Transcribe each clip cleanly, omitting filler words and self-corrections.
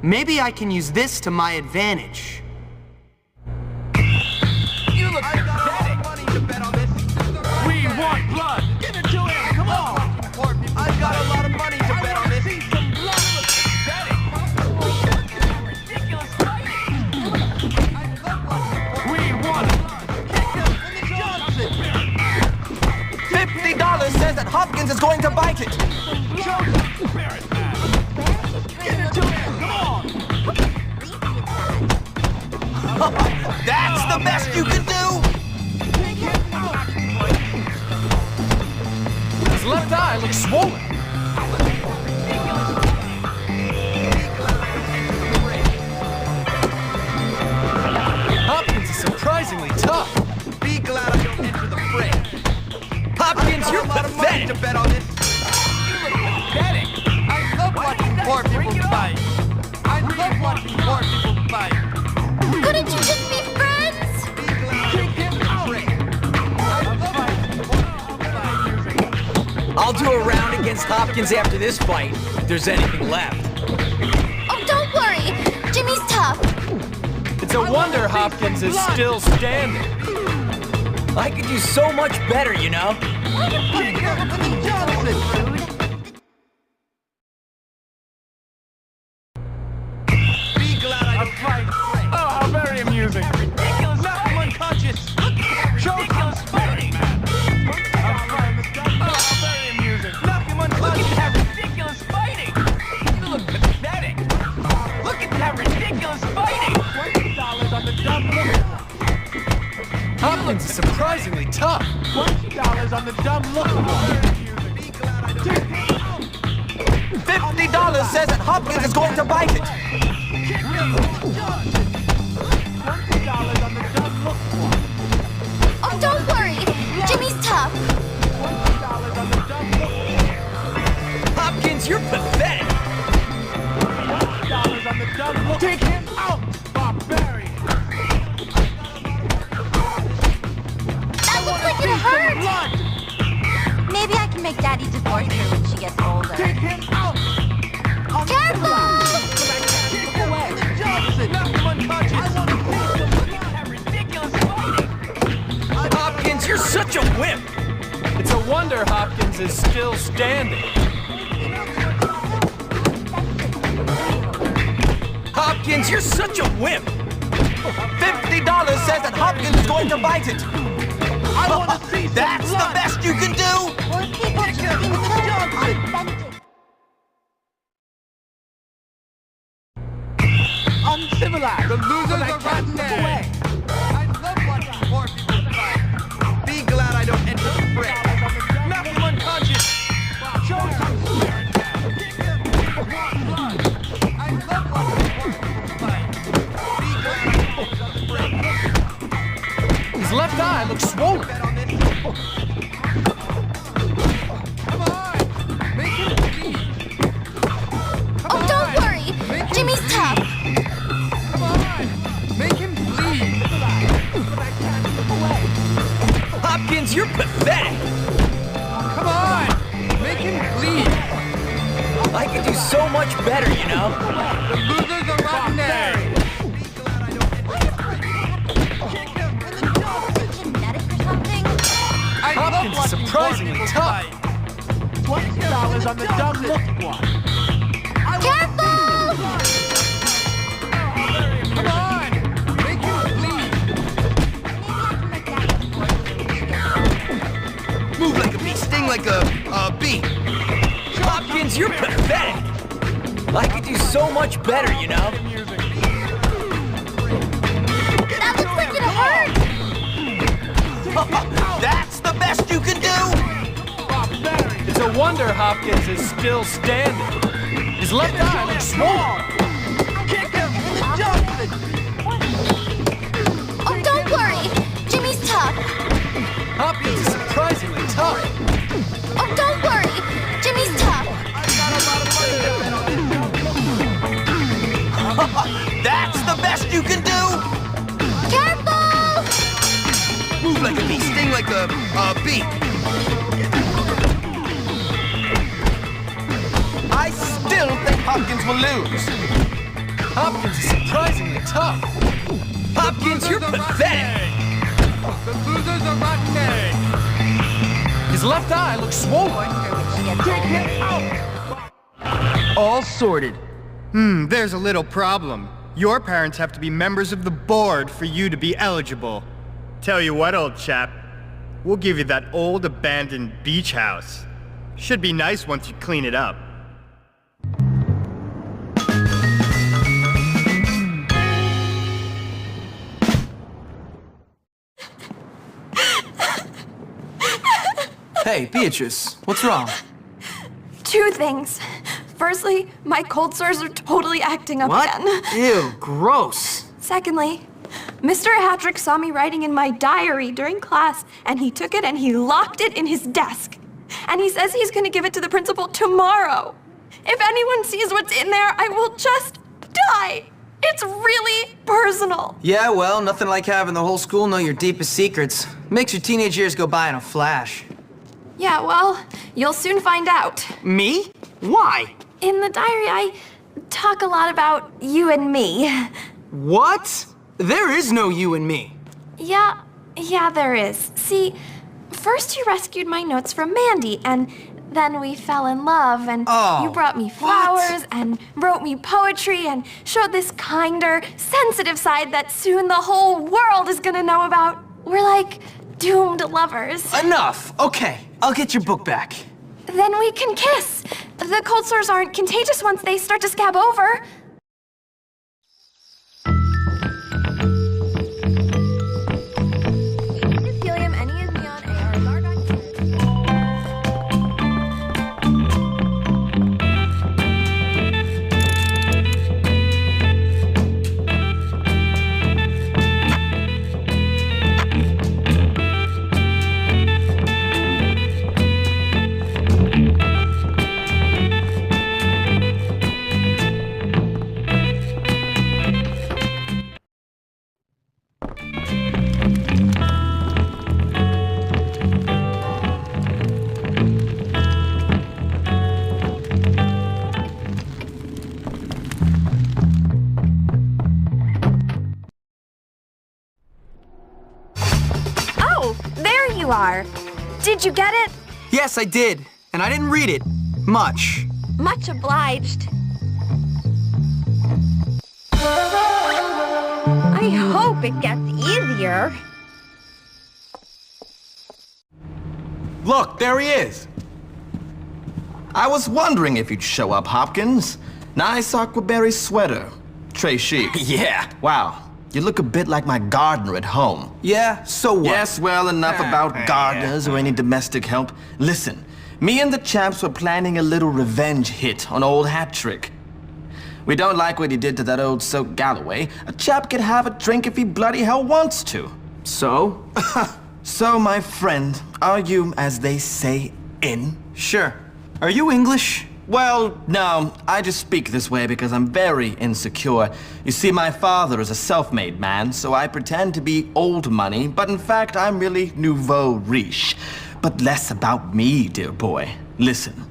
Maybe I can use this to my advantage. You look pathetic. Money to bet on this. We want blood. Give it to him. Come on. I've got a lot of money to bet on this. See some blood. You look pathetic. Ridiculous fighting. We want $50 says that Hopkins is going to bite it. That's the best you can do! His left eye looks swollen. Hopkins is surprisingly tough. Be glad I don't enter the fray. Hopkins, you're pathetic! To bet on this. You look pathetic. I love watching poor people fight. I love watching poor people fight. Couldn't you just be friends? I'll do a round against Hopkins after this fight, if there's anything left. Oh, don't worry. Jimmy's tough. It's a wonder Hopkins is still standing. I could do so much better, you know? Be glad I don't fight. Oh, how very amusing. Ridiculous. Knock him unconscious. Look at that ridiculous fighting. Oh, how very amusing. Knock him unconscious. Look at that ridiculous fighting. You look pathetic. Look at that ridiculous fighting. $20 on the dumb look. Hopkins is surprisingly tough. $20 on the dumb look. $50 says that Hopkins is going to bite it. Oh, don't worry. Jimmy's tough. Hopkins, you're pathetic. Take him out, barbarian. That looks like it hurts. Maybe I can make Daddy divorce her when she gets older. Take him out. Careful! Hopkins, you're such a wimp. It's a wonder Hopkins is still standing. Hopkins, you're such a wimp. $50 says that Hopkins is going to bite it. That's the best you can do. Or people just think it's authentic. Uncivilized. The losers are rotten away. I love watching poor people fight. Be glad I don't enter the fray. Knock him unconscious. Show some spirit. I love watching poor people fight. Be glad I don't enter the fray. His left eye looks swollen. Come on. Make him bleed. Oh, don't worry. Jimmy's tough. Make him bleed. Hopkins, you're pathetic. Come on. Make him bleed. I could do so much better, you know? The losers are rotten eggs. Genetic or something? Hopkins is surprisingly tough. $20 on the dumb look one. Careful! Come on. Make him bleed. Move like a bee, sting like a bee. Hopkins, you're pathetic. I could do so much better, you know? That looks like it hurts. That's the best you can do. It's a wonder Hopkins is still standing. His left eye looks swollen. Kick him in the jugular. Oh, don't worry. Jimmy's tough. Hopkins is surprisingly tough. Oh, don't worry. Jimmy's tough. That's the best you can do. Careful! Move like a bee, sting like a bee. I still think Hopkins will lose. Hopkins is surprisingly tough. Hopkins, you're pathetic. The losers are rotten. His left eye looks swollen. Take him out. All sorted. There's a little problem. Your parents have to be members of the board for you to be eligible. Tell you what, old chap, we'll give you that old abandoned beach house. Should be nice once you clean it up. Hey, Beatrice, what's wrong? Two things. Firstly, my cold sores are totally acting up again. Ew, gross. Secondly, Mr. Hattrick saw me writing in my diary during class, and he took it and he locked it in his desk. And he says he's gonna give it to the principal tomorrow. If anyone sees what's in there, I will just die. It's really personal. Yeah, well, nothing like having the whole school know your deepest secrets. Makes your teenage years go by in a flash. Yeah, well, you'll soon find out. Me? Why? In the diary, I talk a lot about you and me. What? There is no you and me. Yeah, there is. See, first you rescued my notes from Mandy, and then we fell in love, and you brought me flowers, and wrote me poetry, and showed this kinder, sensitive side that soon the whole world is gonna know about. We're like doomed lovers. Enough. Okay, I'll get your book back. Then we can kiss. The cold sores aren't contagious once they start to scab over. Did you get it? Yes, I did. And I didn't read it. Much. Much obliged. I hope it gets easier. Look, there he is. I was wondering if you'd show up, Hopkins. Nice aquaberry sweater. Très chic. Yeah. Wow. You look a bit like my gardener at home. Yeah, so what? Yes, well, enough about gardeners or any domestic help. Listen, me and the chaps were planning a little revenge hit on old Hattrick. We don't like what he did to that old soak Galloway. A chap can have a drink if he bloody hell wants to. So? So, my friend, are you, as they say, in? Sure. Are you English? Well, no, I just speak this way because I'm very insecure. You see, my father is a self-made man, so I pretend to be old money, but in fact, I'm really nouveau riche. But less about me, dear boy. Listen,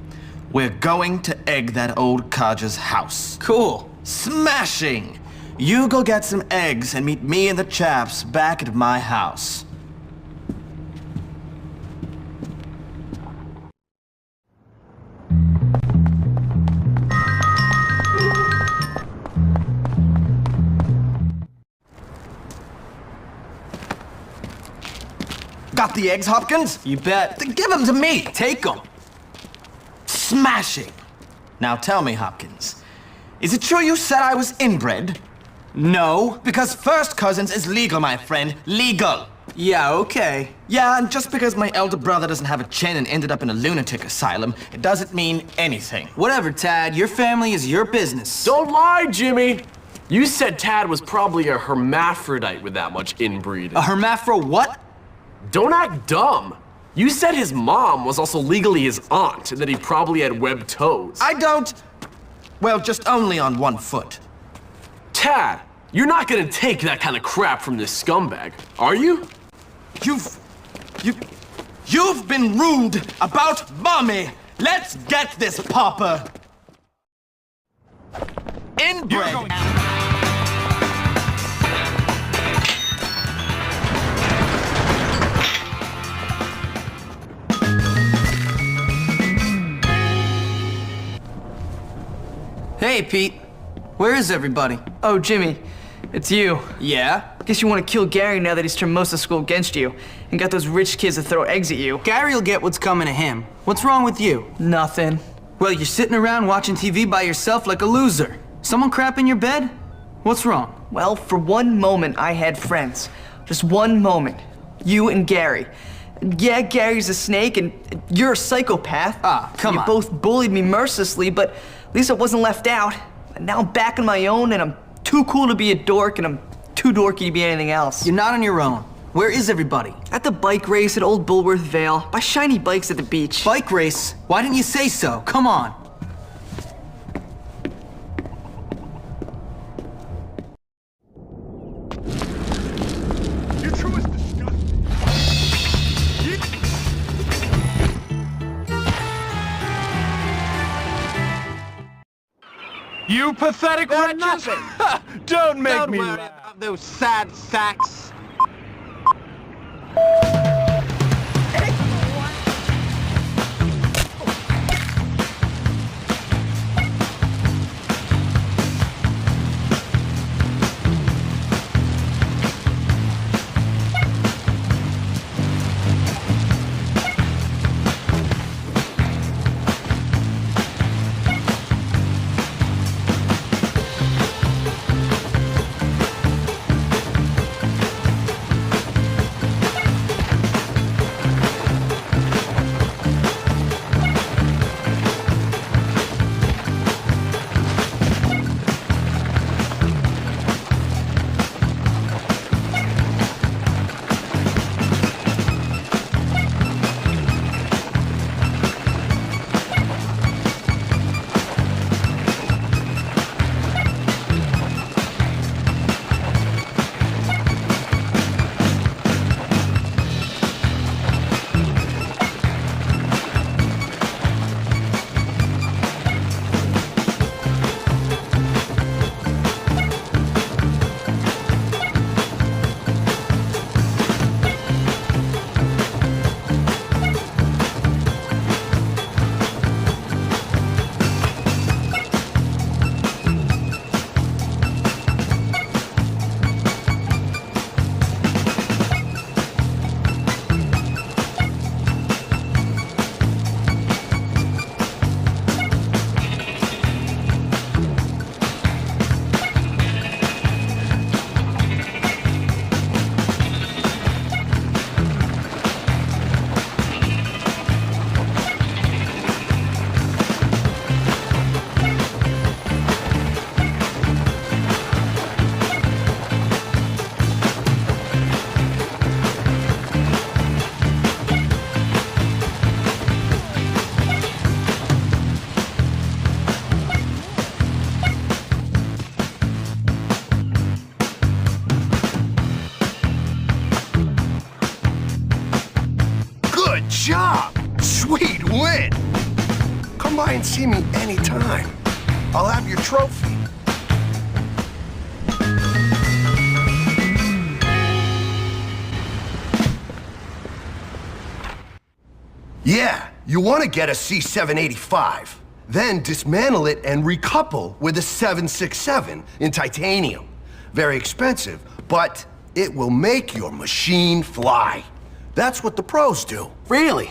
we're going to egg that old codger's house. Cool. Smashing! You go get some eggs and meet me and the chaps back at my house. Got the eggs, Hopkins? You bet. Then give them to me. Take them. Smashing. Now tell me, Hopkins, is it true you said I was inbred? No. Because first cousins is legal, my friend. Legal. Yeah, okay. Yeah, and just because my elder brother doesn't have a chin and ended up in a lunatic asylum, it doesn't mean anything. Whatever, Tad. Your family is your business. Don't lie, Jimmy. You said Tad was probably a hermaphrodite with that much inbreeding. A hermaphro what? Don't act dumb. You said his mom was also legally his aunt and that he probably had webbed toes. I don't... Well, just only on one foot. Tad, you're not gonna take that kind of crap from this scumbag, are you? You've been rude about Mommy. Let's get this, Papa. inbred. Hey, Pete. Where is everybody? Oh, Jimmy, it's you. Yeah? Guess you want to kill Gary now that he's turned most of school against you and got those rich kids to throw eggs at you. Gary'll get what's coming to him. What's wrong with you? Nothing. Well, you're sitting around watching TV by yourself like a loser. Someone crap in your bed? What's wrong? Well, for one moment, I had friends. Just one moment. You and Gary. Yeah, Gary's a snake, and you're a psychopath. Ah, come on. You both bullied me mercilessly, but at least I wasn't left out. And now I'm back on my own, and I'm too cool to be a dork, and I'm too dorky to be anything else. You're not on your own. Where is everybody? At the bike race at Old Bullworth Vale, by shiny bikes at the beach. Bike race? Why didn't you say so? Come on. Your crew is disgusting. You pathetic wretches! Don't make me laugh. About those sad sacks. Good job! Sweet win! Come by and see me anytime. I'll have your trophy. Yeah, you want to get a C785. Then dismantle it and recouple with a 767 in titanium. Very expensive, but it will make your machine fly. That's what the pros do. Really?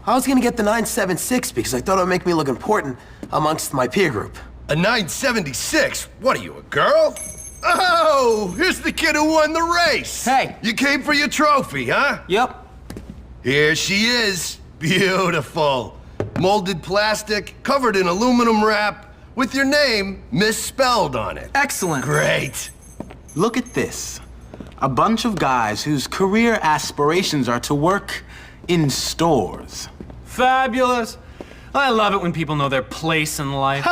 I was gonna get the 976 because I thought it would make me look important amongst my peer group. A 976? What are you, a girl? Oh, here's the kid who won the race. Hey. You came for your trophy, huh? Yep. Here she is. Beautiful. Molded plastic, covered in aluminum wrap, with your name misspelled on it. Excellent. Great. Look at this. A bunch of guys whose career aspirations are to work in stores. Fabulous. I love it when people know their place in life.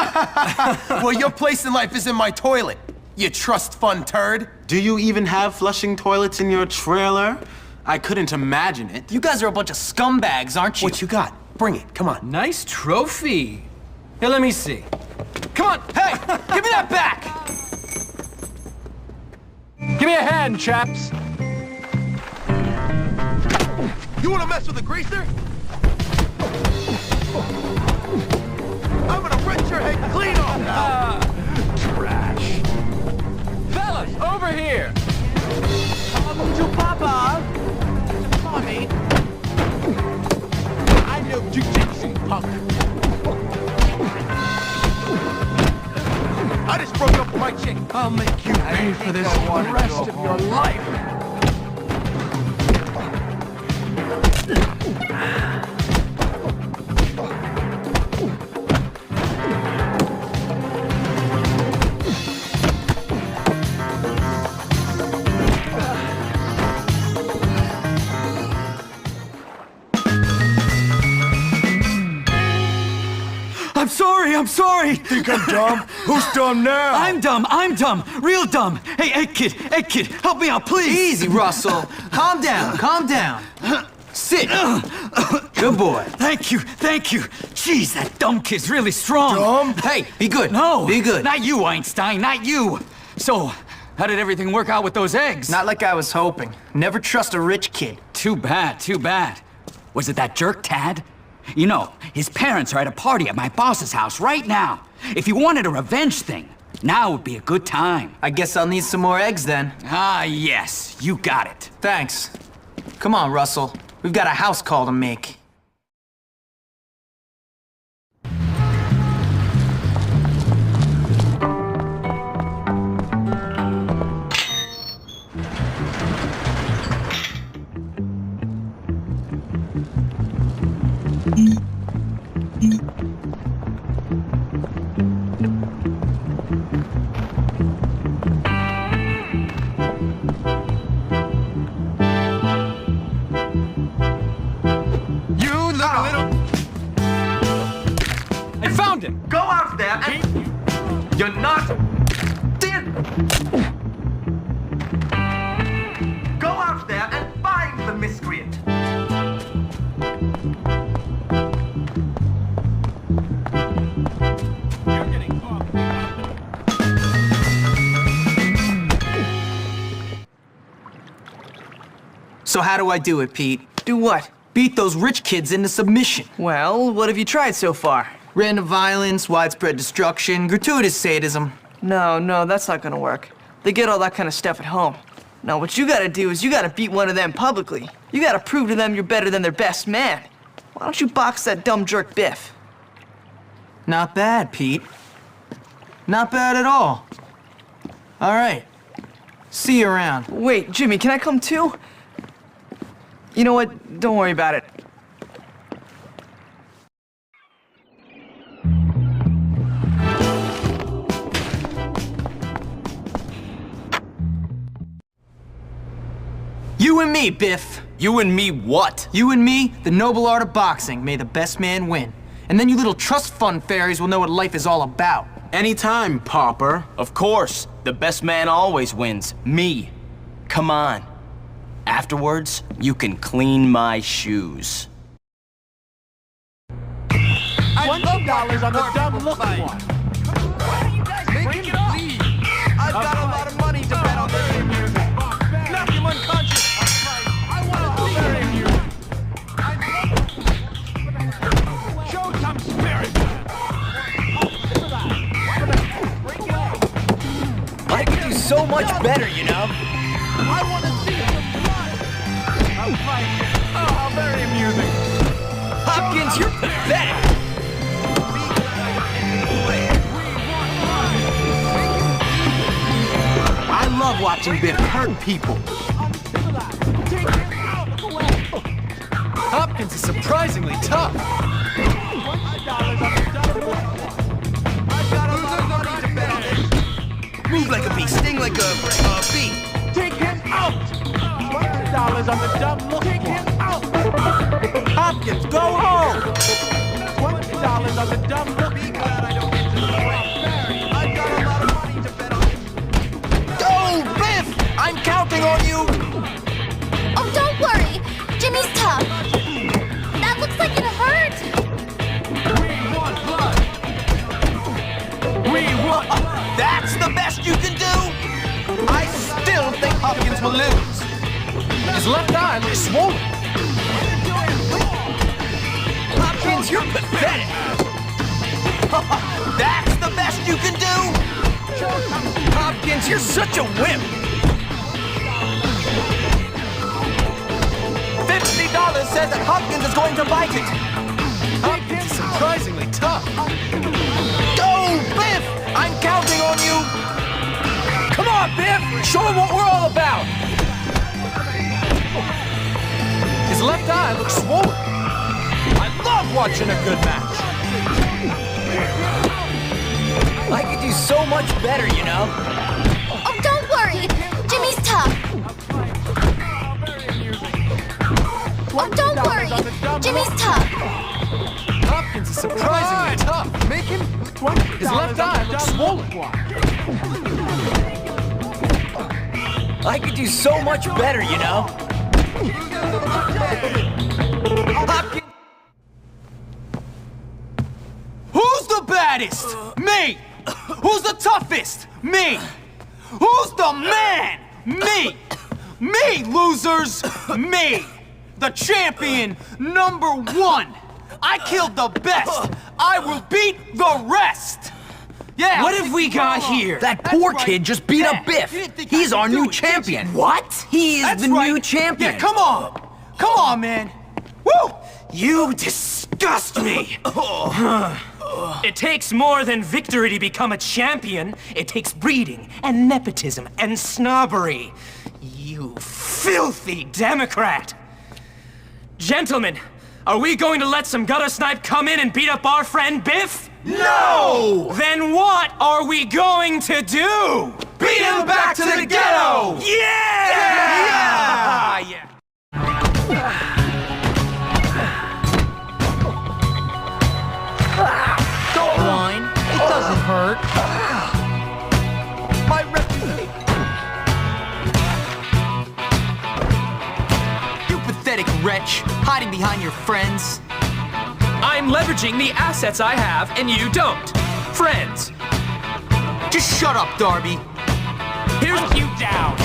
Well, your place in life is in my toilet, you trust fund turd. Do you even have flushing toilets in your trailer? I couldn't imagine it. You guys are a bunch of scumbags, aren't you? What you got? Bring it, come on. Nice trophy. Here, let me see. Come Come on, hey, give me that back! Give me a hand, chaps. You wanna mess with a greaser? I'm gonna wrench your head clean off now! Trash. Fellas, over here. Come to Papa. Mommy. I know jujitsu, punk. I just broke up with my chick. I'll make you pay for this for the rest of your life. I'm sorry! Think I'm dumb? Who's dumb now? I'm dumb, real dumb! Hey, kid, help me out, please! Easy, Russell. Calm down. Sit. Good boy. Thank you. Jeez, that dumb kid's really strong. Dumb? Hey, be good. No, Be good. Not you, Einstein, not you. So, how did everything work out with those eggs? Not like I was hoping. Never trust a rich kid. Too bad. Was it that jerk, Tad? You know, his parents are at a party at my boss's house right now. If you wanted a revenge thing, now would be a good time. I guess I'll need some more eggs then. Ah, yes, you got it. Thanks. Come on, Russell. We've got a house call to make. Go out there and... You're not... Go out there and find the miscreant. You're getting caught. So how do I do it, Pete? Do what? Beat those rich kids into submission. Well, what have you tried so far? Random violence, widespread destruction, gratuitous sadism. No, that's not gonna work. They get all that kind of stuff at home. No, what you gotta do is you gotta beat one of them publicly. You gotta prove to them you're better than their best man. Why don't you box that dumb jerk Biff? Not bad, Pete. Not bad at all. All right. See you around. Wait, Jimmy, can I come too? You know what? Don't worry about it. You and me, Biff. You and me what? You and me, the noble art of boxing. May the best man win. And then you little trust fund fairies will know what life is all about. Anytime, pauper. Of course. The best man always wins. Me. Come on. Afterwards, you can clean my shoes. $20 on the dumb-looking one. Why don't you guys break it up? I've got a lot of money to bet on this music. Knock him unconscious. I want to see you. Show some spirit. I could do so much better, you know? I want to see some blood. A fight. Oh, how very amusing. Hopkins, you're pathetic! I love watching Biff hurt people. Hopkins is surprisingly tough. Move like a bee, sting like a bee. Take him out. $20 on the dumb look. Take him out. Hopkins, go home! $20 on the dumb look. Be glad I don't get to the ring. I've got a lot of money to bet on this. Go, Biff! I'm counting on you! Oh, don't worry. Jimmy's tough. That looks like it hurt. We want blood. We That's the best you can do? I still think Hopkins will lose. His left eye looks swollen. Hopkins, you're pathetic. That's the best you can do? Hopkins, you're such a wimp. $50 says that Hopkins is going to bite it. Hopkins is surprisingly tough. Go, Biff! I'm counting on you. Come on, Biff! Show him what we're all about! His left eye looks swollen. I love watching a good match. I could do so much better, you know? Oh, don't worry. Jimmy's tough. Oh, don't worry. Jimmy's tough. Hopkins is surprisingly tough. Make him His left eye looks swollen. I could do so much better, you know? Hopkins! Who's the baddest? Me! Who's the toughest? Me! Who's the man? Me! Me, losers! Me! The champion #1! I killed the best! I will beat the rest! Yeah! What have we got here? That poor kid just beat up Biff. He's our new champion. What? He is the new champion. Yeah, come on! Come on, man! Woo! You disgust me! It takes more than victory to become a champion. It takes breeding and nepotism and snobbery. You filthy Democrat! Gentlemen, are we going to let some gutter snipe come in and beat up our friend Biff? No! Then what are we going to do? Beat him back to the ghetto! Yeah! Yeah! Don't whine. It doesn't hurt. My reputation! You pathetic wretch, hiding behind your friends. I'm leveraging the assets I have, and you don't. Friends. Just shut up, Darby. Here's you down.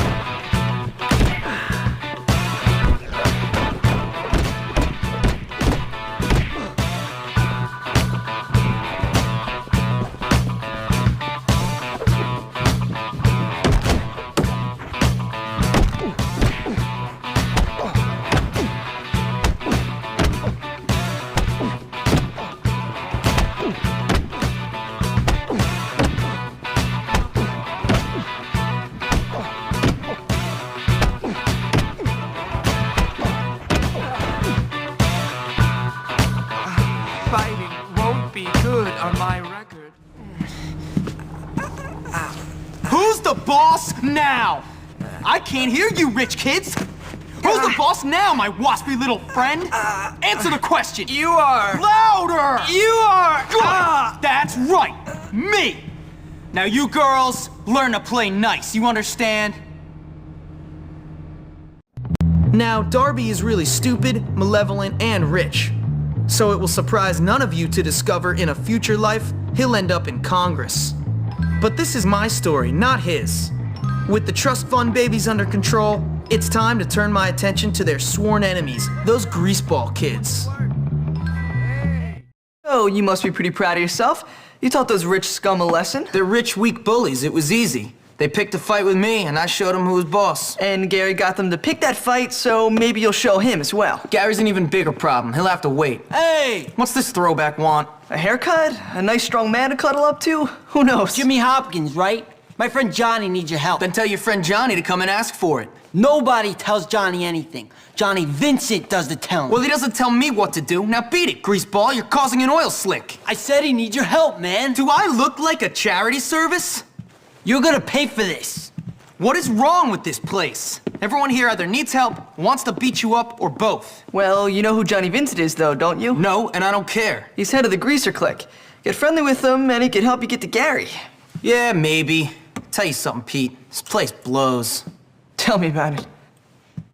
Who's the boss now? I can't hear you, rich kids. Who's the boss now, my waspy little friend? Answer the question. You are... Louder! You are... Good! That's right, me. Now you girls, learn to play nice, you understand? Now, Darby is really stupid, malevolent, and rich. So it will surprise none of you to discover in a future life, he'll end up in Congress. But this is my story, not his. With the trust fund babies under control, it's time to turn my attention to their sworn enemies, those greaseball kids. Oh, you must be pretty proud of yourself. You taught those rich scum a lesson. They're rich, weak bullies. It was easy. They picked a fight with me, and I showed them who was boss. And Gary got them to pick that fight, so maybe you'll show him as well. Gary's an even bigger problem. He'll have to wait. Hey! What's this throwback want? A haircut? A nice strong man to cuddle up to? Who knows? Jimmy Hopkins, right? My friend Johnny needs your help. Then tell your friend Johnny to come and ask for it. Nobody tells Johnny anything. Johnny Vincent does the telling. Well, he doesn't tell me what to do. Now beat it, greaseball. You're causing an oil slick. I said he needs your help, man. Do I look like a charity service? You're gonna pay for this. What is wrong with this place? Everyone here either needs help, wants to beat you up, or both. Well, you know who Johnny Vincent is, though, don't you? No, and I don't care. He's head of the Greaser Clique. Get friendly with him, and he can help you get to Gary. Yeah, maybe. Tell you something, Pete. This place blows. Tell me about it.